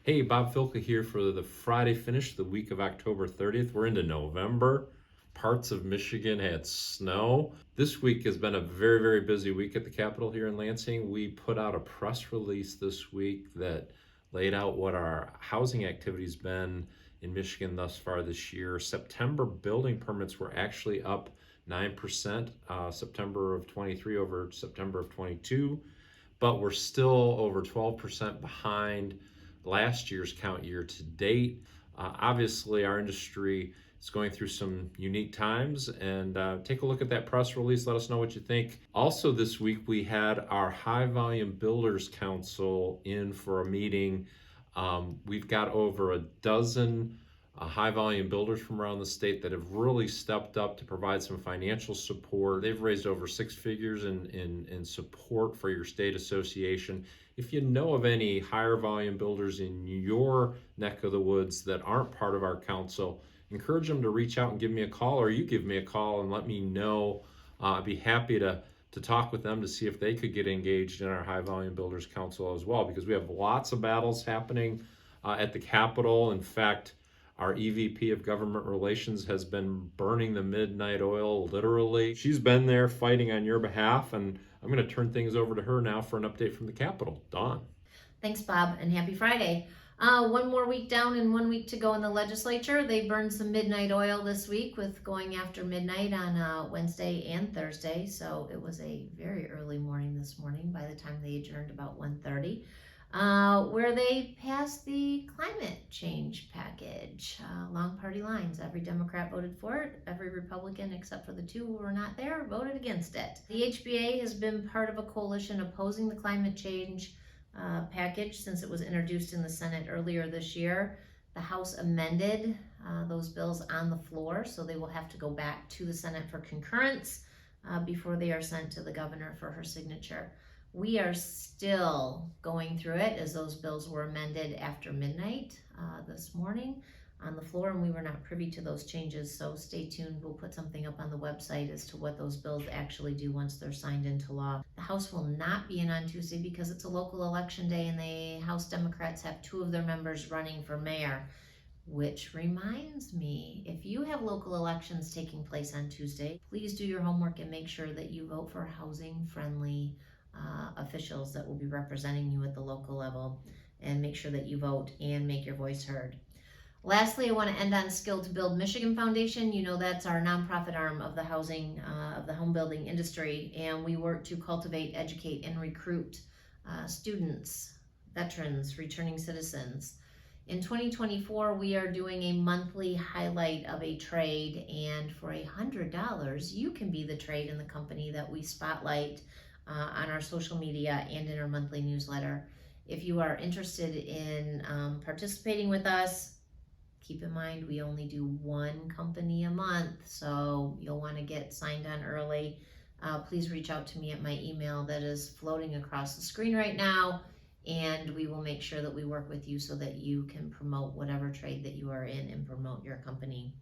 Hey, Bob Filka here for the Friday finish, the week of October 30th. We're into November. Parts of Michigan had snow. This week has been a very, very busy week at the Capitol here in Lansing. We put out a press release this week that laid out what our housing activity's been in Michigan thus far this year. September building permits were actually up 9%, September of 23 over September of 22, but we're still over 12% behind last year's count year to date. Obviously, our industry is going through some unique times, and take a look at that press release. Let us know what you think. Also, this week we had our High Volume Builders Council in for a meeting. We've got over a dozen high volume builders from around the state that have really stepped up to provide some financial support. They've raised over six figures in support for your state association. If you know of any higher volume builders in your neck of the woods that aren't part of our council, encourage them to reach out and give me a call, or you give me a call and let me know. I'd be happy to talk with them to see if they could get engaged in our High Volume Builders Council as well, because we have lots of battles happening at the Capitol. In fact, our EVP of Government Relations has been burning the midnight oil, literally. She's been there fighting on your behalf, and I'm going to turn things over to her now for an update from the Capitol. Dawn. Thanks, Bob, and happy Friday. One more week down and 1 week to go in the legislature. They burned some midnight oil this week with going after midnight on Wednesday and Thursday. So it was a very early morning this morning by the time they adjourned about 1:30. Where they passed the climate change package. Long party lines. Every Democrat voted for it. Every Republican, except for the two who were not there, voted against it. The HBA has been part of a coalition opposing the climate change package since it was introduced in the Senate earlier this year. The House amended those bills on the floor, so they will have to go back to the Senate for concurrence before they are sent to the governor for her signature. We are still going through it as those bills were amended after midnight this morning on the floor, and we were not privy to those changes, so stay tuned. We'll put something up on the website as to what those bills actually do once they're signed into law. The House will not be in on Tuesday because it's a local election day, and the House Democrats have two of their members running for mayor. Which reminds me, if you have local elections taking place on Tuesday, please do your homework and make sure that you vote for housing-friendly officials that will be representing you at the local level, and make sure that you vote and make your voice heard. Lastly, I want to end on Skill to Build Michigan Foundation. You know, that's our nonprofit arm of the of the home building industry, and we work to cultivate, educate, and recruit students, veterans, returning citizens. In 2024, we are doing a monthly highlight of a trade, and for $100, you can be the trade in the company that we spotlight on our social media and in our monthly newsletter. If you are interested in participating with us, keep in mind we only do one company a month, so you'll want to get signed on early. Please reach out to me at my email that is floating across the screen right now, and we will make sure that we work with you so that you can promote whatever trade that you are in and promote your company.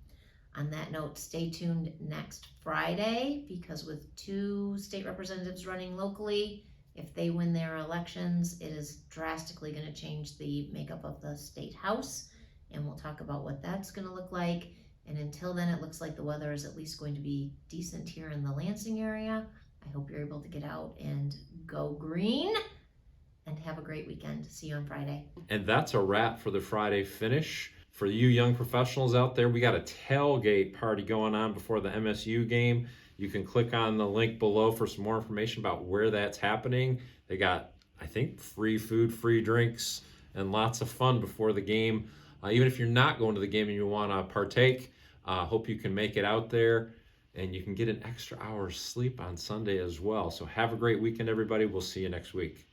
On that note, stay tuned next Friday, because with two state representatives running locally, if they win their elections, it is drastically going to change the makeup of the state house, and we'll talk about what that's going to look like. And until then, it looks like the weather is at least going to be decent here in the Lansing area. I hope you're able to get out and go green, and have a great weekend. See you on Friday. And that's a wrap for the Friday finish. For you young professionals out there, we got a tailgate party going on before the MSU game. You can click on the link below for some more information about where that's happening. They got, I think, free food, free drinks, and lots of fun before the game. Even if you're not going to the game and you want to partake, hope you can make it out there, and you can get an extra hour's sleep on Sunday as well. So have a great weekend, everybody. We'll see you next week.